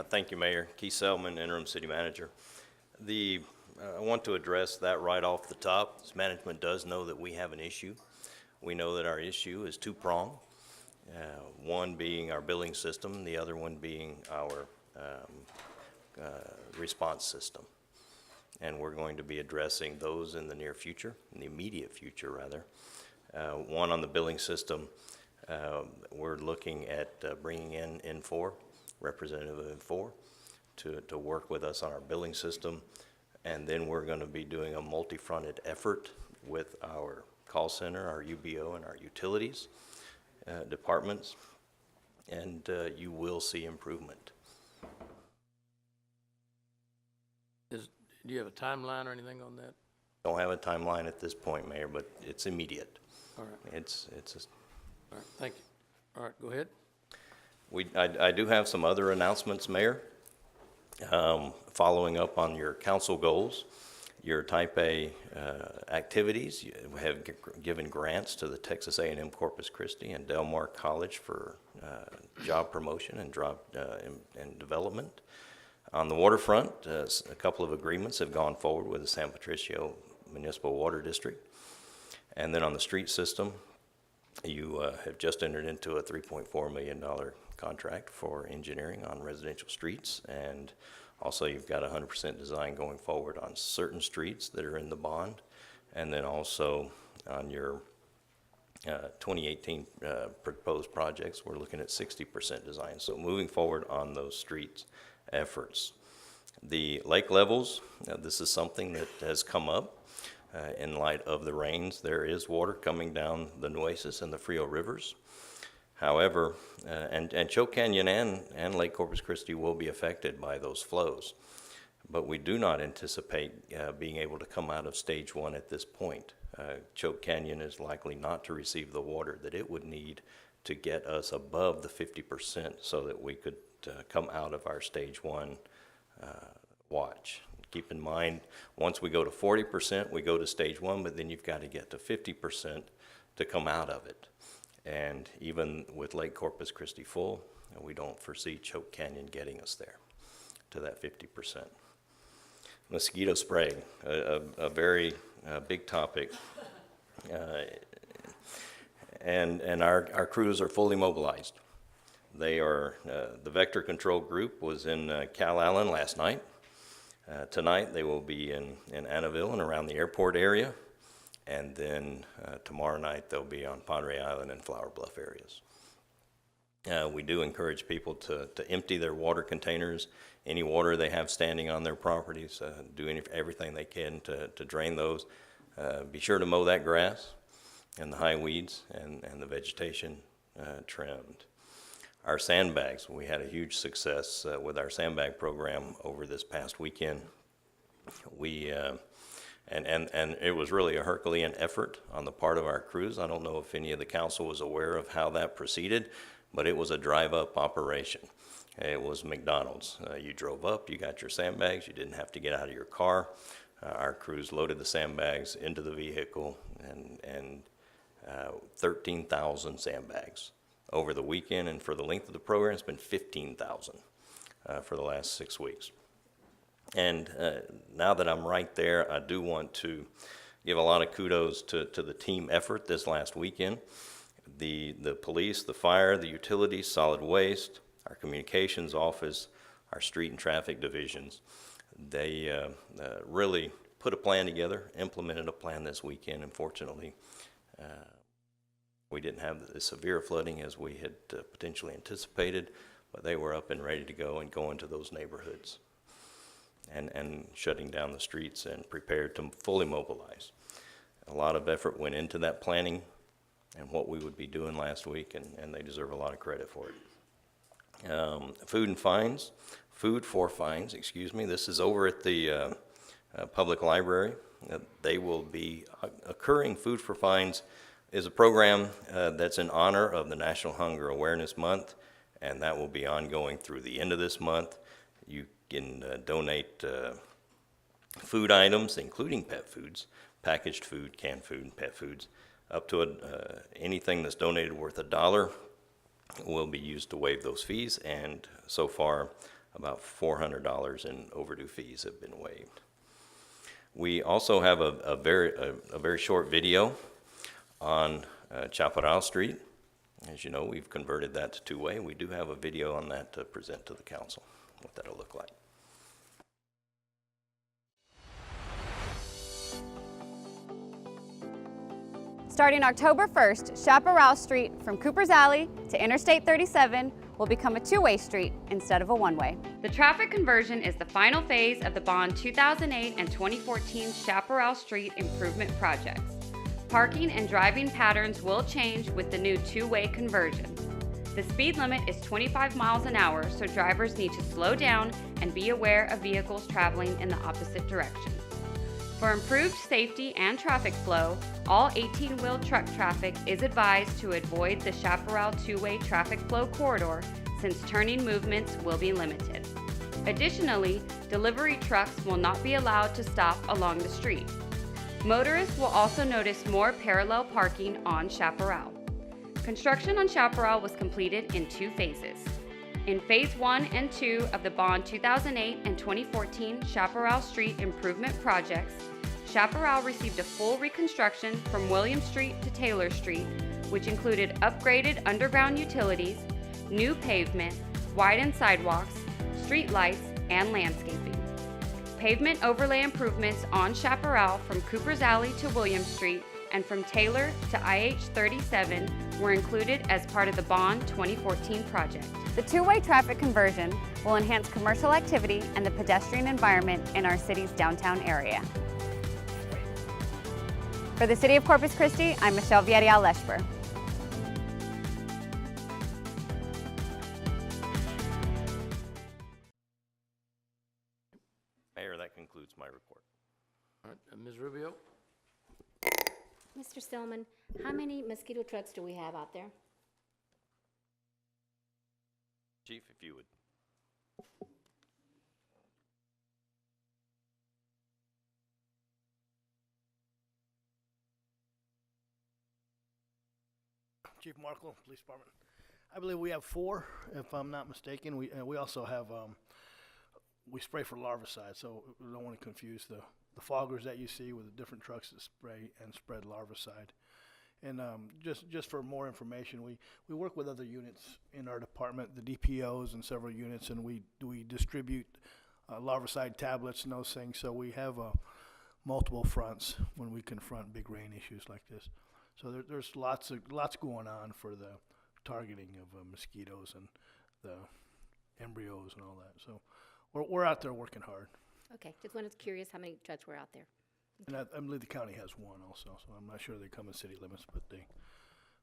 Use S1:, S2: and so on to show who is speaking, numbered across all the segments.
S1: Thank you, Mayor. Keith Selman, Interim City Manager. I want to address that right off the top. This management does know that we have an issue. We know that our issue is two-pronged, one being our billing system, the other one being our response system. And we're going to be addressing those in the near future, in the immediate future, rather. One on the billing system, we're looking at bringing in N4, Representative N4, to work with us on our billing system. And then we're going to be doing a multi-fronted effort with our call center, our UBO, and our utilities departments. And you will see improvement.
S2: Do you have a timeline or anything on that?
S1: Don't have a timeline at this point, Mayor, but it's immediate.
S2: All right.
S1: All
S2: right, thank you. All right, go ahead.
S1: I do have some other announcements, Mayor. Following up on your council goals, your Type A activities, you have given grants to the Texas A&M Corpus Christi and Del Mar College for job promotion and job and development. On the waterfront, a couple of agreements have gone forward with the San Patricio Municipal Water District. And then on the street system, you have just entered into a $3.4 million contract for engineering on residential streets. And also you've got 100% design going forward on certain streets that are in the bond. And then also on your 2018 proposed projects, we're looking at 60% design. So moving forward on those streets efforts. The lake levels, this is something that has come up in light of the rains. There is water coming down the Nueces and the Frio rivers. However, and Choke Canyon and Lake Corpus Christi will be affected by those flows. But we do not anticipate being able to come out of stage one at this point. Choke Canyon is likely not to receive the water that it would need to get us above the 50% so that we could come out of our stage one watch. Keep in mind, once we go to 40%, we go to stage one, but then you've got to get to 50% to come out of it. And even with Lake Corpus Christi full, we don't foresee Choke Canyon getting us there to that 50%. Mosquito spraying, a very big topic. And our crews are fully mobilized. They are, the vector control group was in Cal Allen last night. Tonight they will be in Annaville and around the airport area. And then tomorrow night they'll be on Padre Island and Flower Bluff areas. We do encourage people to empty their water containers, any water they have standing on their properties, do everything they can to drain those. Be sure to mow that grass and the high weeds and the vegetation trimmed. Our sandbags, we had a huge success with our Sandbag program over this past weekend. And it was really a Herculean effort on the part of our crews. I don't know if any of the council was aware of how that proceeded, but it was a drive-up operation. It was McDonald's. You drove up, you got your sandbags, you didn't have to get out of your car. Our crews loaded the sandbags into the vehicle and 13,000 sandbags over the weekend, and for the length of the program, it's been 15,000 for the last 6 weeks. And now that I'm right there, I do want to give a lot of kudos to the team effort this last weekend. The police, the fire, the utilities, solid waste, our communications office, our street and traffic divisions, they really put a plan together, implemented a plan this weekend, and fortunately, we didn't have the severe flooding as we had potentially anticipated, but they were up and ready to go and go into those neighborhoods and shutting down the streets and prepared to fully mobilize. A lot of effort went into that planning and what we would be doing last week, and they deserve a lot of credit for it. Food for fines, excuse me. This is over at the public library. They will be occurring. Food for Fines is a program that's in honor of the National Hunger Awareness Month, and that will be ongoing through the end of this month. You can donate food items, including pet foods, packaged food, canned food, pet foods, up to anything that's donated worth $1 will be used to waive those fees, and so far about $400 in overdue fees have been waived. We also have a very short video on Chaparral Street. As you know, we've converted that to two-way. We do have a video on that to present to the council, what that'll look like.
S3: Starting October 1st, Chaparral Street from Cooper's Alley to Interstate 37 will become a two-way street instead of a one-way. The traffic conversion is the final phase of the Bond 2008 and 2014 Chaparral Street improvement projects. Parking and driving patterns will change with the new two-way conversion. The speed limit is 25 miles an hour, so drivers need to slow down and be aware of vehicles traveling in the opposite direction. For improved safety and traffic flow, all 18-wheel truck traffic is advised to avoid the Chaparral two-way traffic flow corridor since turning movements will be limited. Additionally, delivery trucks will not be allowed to stop along the street. Motorists will also notice more parallel parking on Chaparral. Construction on Chaparral was completed in two phases. In Phase 1 and 2 of the Bond 2008 and 2014 Chaparral Street improvement projects, Chaparral received a full reconstruction from William Street to Taylor Street, which included upgraded underground utilities, new pavement, widened sidewalks, street lights, and landscaping. Pavement overlay improvements on Chaparral from Cooper's Alley to William Street and from Taylor to IH 37 were included as part of the Bond 2014 project. The two-way traffic conversion will enhance commercial activity and the pedestrian environment in our city's downtown area. For the City of Corpus Christi, I'm Michelle Villarreal-Leshber.
S1: Mayor, that concludes my report.
S2: All right, Ms. Rubio?
S4: Mr. Stillman, how many Mosquito trucks do we have out there?
S1: Chief, if you would.
S5: Chief Markle, Police Department. I believe we have 4, if I'm not mistaken. We also have, we spray for larvicide, so we don't want to confuse the foggers that you see with the different trucks that spray and spread larvicide. And just for more information, we work with other units in our department, the DPOs and several units, and we distribute larvicide tablets and those things. So we have multiple fronts when we confront big rain issues like this. So there's lots going on for the targeting of mosquitoes and the embryos and all that. So we're out there working hard.
S4: Okay, just wanted curious how many trucks were out there.
S5: And I believe the county has 1 also, so I'm not sure they come in city limits, but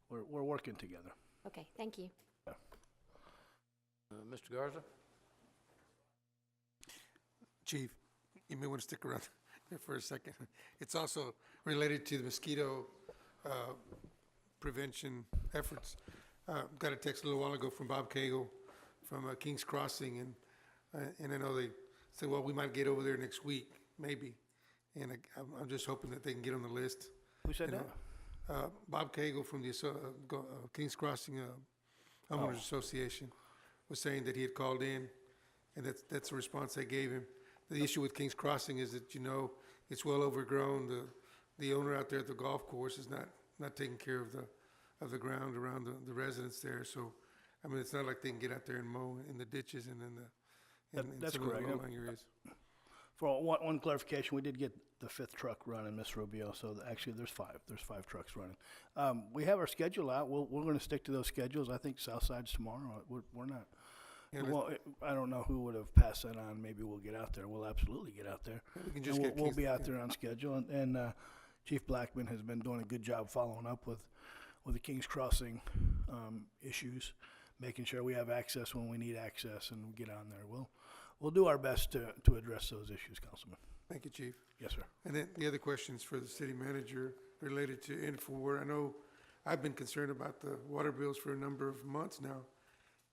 S5: we're working together.
S4: Okay, thank you.
S5: Yeah.
S2: Mr. Garza?
S6: Chief, you may want to stick around there for a second. It's also related to the mosquito prevention efforts. Got a text a little while ago from Bob Cagle from King's Crossing, and I know they said, well, we might get over there next week, maybe. And I'm just hoping that they can get on the list.
S5: Who said that?
S6: Bob Cagle from the King's Crossing Homeowners Association was saying that he had called in, and that's the response I gave him. The issue with King's Crossing is that, you know, it's well overgrown. The owner out there at the golf course is not taking care of the ground around the residents there. So, I mean, it's not like they can get out there and mow in the ditches and in
S5: That's
S6: some of the
S5: correct.
S6: low-lying areas.
S5: For one clarification, we did get the 5th truck running, Ms. Rubio, so actually there's 5. There's 5 trucks running. We have our schedule out. We're going to stick to those schedules. I think Southside's tomorrow. We're not.
S6: Yeah,
S5: Well, I don't know who would have passed that on. Maybe we'll get out there. We'll absolutely get out there.
S6: We can just
S5: And
S6: get
S5: we'll
S6: King's-
S5: be out
S6: yeah.
S5: there on schedule. And Chief Blackman has been doing a good job following up with the King's Crossing issues, making sure we have access when we need access and we get on there. We'll do our best to address those issues, Councilman.
S6: Thank you, Chief.
S5: Yes, sir.
S6: And then the other questions for the city manager related to N4. I know I've been concerned about the water bills for a number of months now.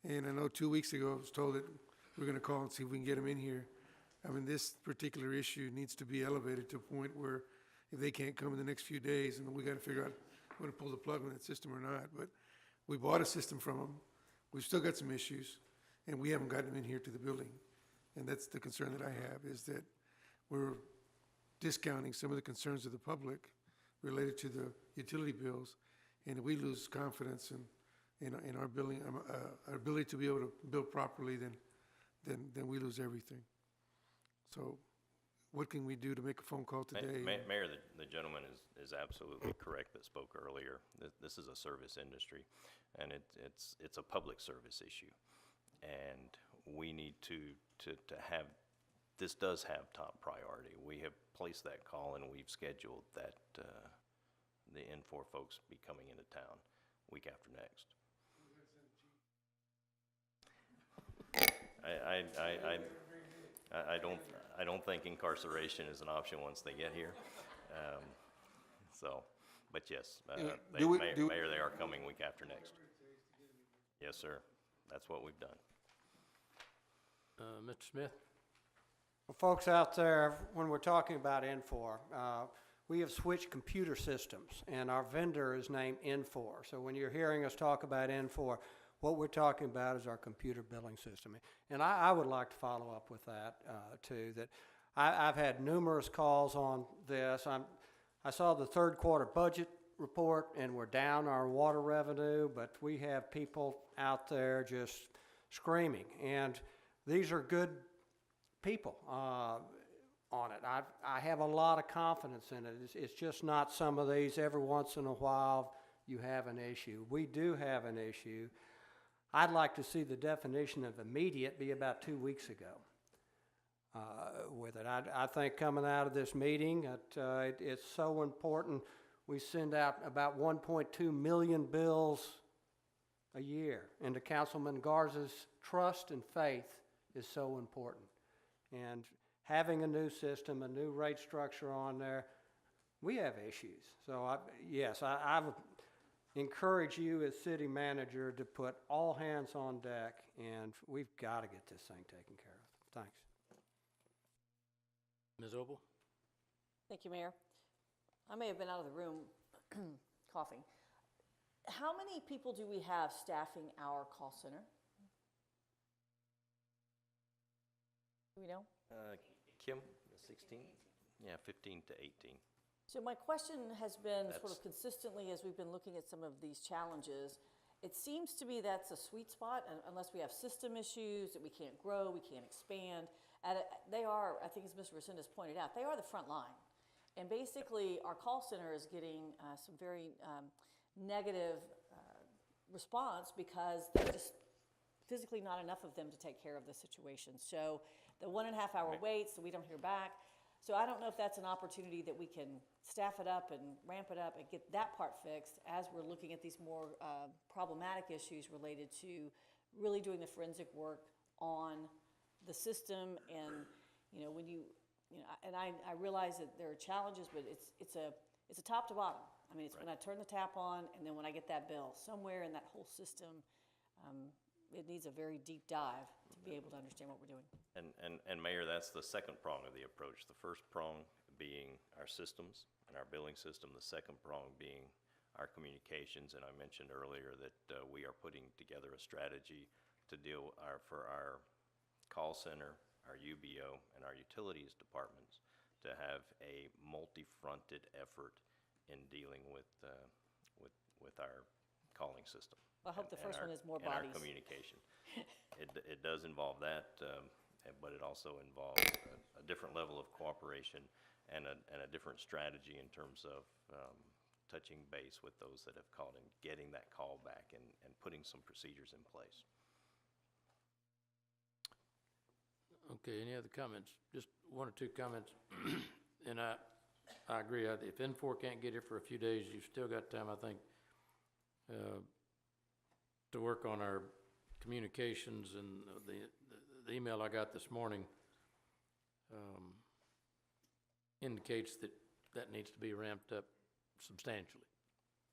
S6: And I know 2 weeks ago, I was told that we're going to call and see if we can get them in here. I mean, this particular issue needs to be elevated to a point where if they can't come in the next few days, and we got to figure out whether to pull the plug on that system or not. But we bought a system from them. We've still got some issues, and we haven't gotten them in here to the building. And that's the concern that I have, is that we're discounting some of the concerns of the public related to the utility bills, and if we lose confidence in our billing, our ability to be able to bill properly, then we lose everything. So what can we do to make a phone call today?
S1: Mayor, the gentleman is absolutely correct that spoke earlier. This is a service industry, and it's a public service issue. And we need to have, this does have top priority. We have placed that call and we've scheduled that the N4 folks be coming into town week after next. I don't think incarceration is an option once they get here. But yes, Mayor, they are coming week after next. Yes, sir. That's what we've done.
S2: Mr. Smith?
S7: Well, folks out there, when we're talking about N4, we have switched computer systems, and our vendor is named N4. So when you're hearing us talk about N4, what we're talking about is our computer billing system. And I would like to follow up with that, too, that I've had numerous calls on this. I saw the third quarter budget report, and we're down our water revenue, but we have people out there just screaming. And these are good people on it. I have a lot of confidence in it. It's just not some of these every once in a while you have an issue. We do have an issue. I'd like to see the definition of immediate be about 2 weeks ago with it. I think coming out of this meeting, it's so important. We send out about 1.2 million bills a year, and to Councilman Garza's trust and faith is so important. And having a new system, a new rate structure on there, we have issues. So I encourage you as city manager to put all hands on deck, and we've got to get this thing taken care of. Thanks.
S2: Ms. Opal?
S8: Thank you, Mayor. I may have been out of the room coughing. How many people do we have staffing our call center? Do we know?
S1: Kim, 16? Yeah, 15 to 18.
S8: So my question has been sort
S1: That's-
S8: of consistently as we've been looking at some of these challenges, it seems to me that's a sweet spot unless we have system issues that we can't grow, we can't expand. And they are, I think as Mr. Resendez pointed out, they are the front line. And basically our call center is getting some very negative response because there's just physically not enough of them to take care of the situation. So the 1.5 hour waits, so we don't hear back. So I don't know if that's an opportunity that we can staff it up and ramp it up and get that part fixed as we're looking at these more problematic issues related to really doing the forensic work on the system. And when and I realize that there are challenges, but it's a top to bottom. I mean, it's when I turn the tap on and then when I get that bill. Somewhere in that whole system, it needs a very deep dive to be able to understand what we're doing.
S1: And Mayor, that's the second prong of the approach. The first prong being our systems and our billing system. The second prong being our communications. And I mentioned earlier that we are putting together a strategy to deal for our call center, our UBO, and our utilities departments to have a multi-fronted effort in dealing with our calling system.
S8: Well, I hope the first one is more
S1: and
S8: bodies.
S1: our communication. It does involve that, but it also involves a different level of cooperation and a different strategy in terms of touching base with those that have called and getting that call back and putting some procedures in place.
S2: Okay, any other comments? Just one or two comments. And I agree. If N4 can't get here for a few days, you've still got time, I think, to work on our communications. And the email I got this morning indicates that needs to be ramped up substantially,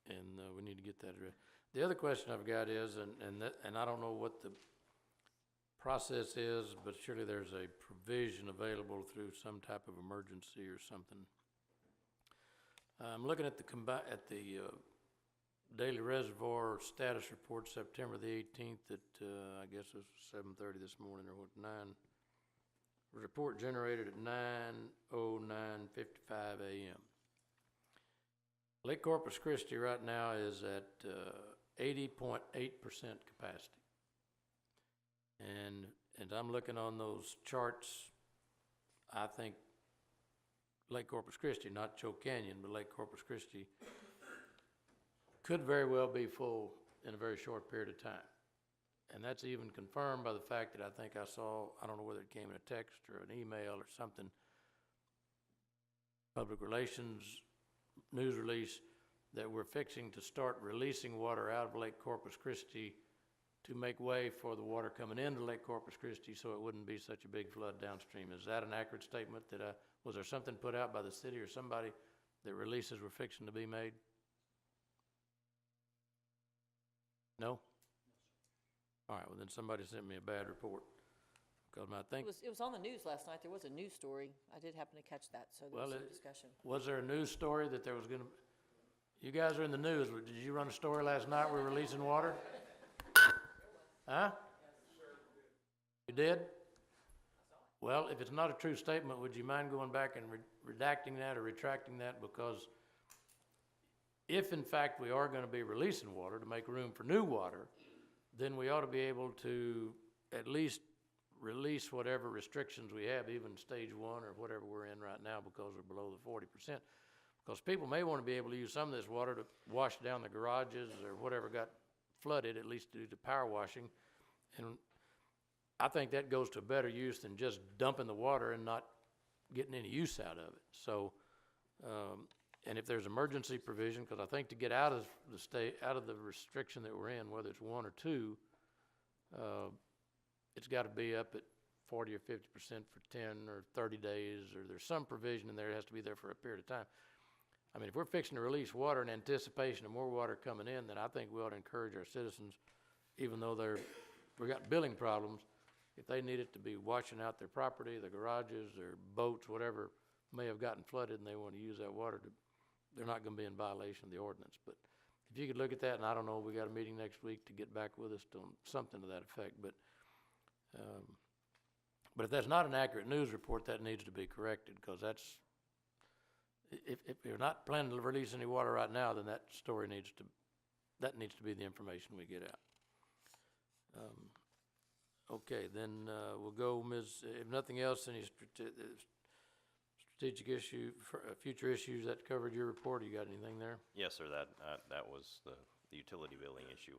S2: and we need to get that addressed. The other question I've got is, and I don't know what the process is, but surely there's a provision available through some type of emergency or something. I'm looking at the daily reservoir status report, September the 18th at I guess it was 7:30 this morning or what, 9. Report generated at 9:09:55 a.m. Lake Corpus Christi right now is at 80.8% capacity. And I'm looking on those charts, I think Lake Corpus Christi, not Choke Canyon, but Lake Corpus Christi could very well be full in a very short period of time. And that's even confirmed by the fact that I think I saw, I don't know whether it came in a text or an email or something, public relations news release, that we're fixing to start releasing water out of Lake Corpus Christi to make way for the water coming into Lake Corpus Christi so it wouldn't be such a big flood downstream. Is that an accurate statement? Was there something put out by the city or somebody that releases were fixing to be made? No? All right, well then somebody sent me a bad report. Because I think,
S8: It was on the news last night. There was a news story. I did happen to catch that, so there
S2: Well,
S8: was some discussion.
S2: was there a news story that there was gonna, you guys are in the news, did you run a story last night we're releasing water? Huh? You did? Well, if it's not a true statement, would you mind going back and redacting that or retracting that? Because if in fact we are gonna be releasing water to make room for new water, then we ought to be able to at least release whatever restrictions we have, even stage one or whatever we're in right now, because we're below the 40%. Because people may want to be able to use some of this water to wash down the garages or whatever got flooded, at least due to power washing. And I think that goes to a better use than just dumping the water and not getting any use out of it. So, and if there's emergency provision, because I think to get out of the out of the restriction that we're in, whether it's one or two, it's got to be up at 40 or 50% for 10 or 30 days, or there's some provision in there that has to be there for a period of time. I mean, if we're fixing to release water in anticipation of more water coming in, then I think we ought to encourage our citizens, even though we got billing problems, if they need it to be washing out their property, their garages, their boats, whatever may have gotten flooded, and they want to use that water, they're not going to be in violation of the ordinance. But if you could look at that, and I don't know, we got a meeting next week to get back with us on something to that effect, but if that's not an accurate news report, that needs to be corrected, because that's, if you're not planning to release any water right now, then that story needs to be the information we get out. Okay, then we'll go, Ms., if nothing else, any strategic issue, future issues that covered your report, you got anything there?
S1: Yes, sir, that was the utility billing issue.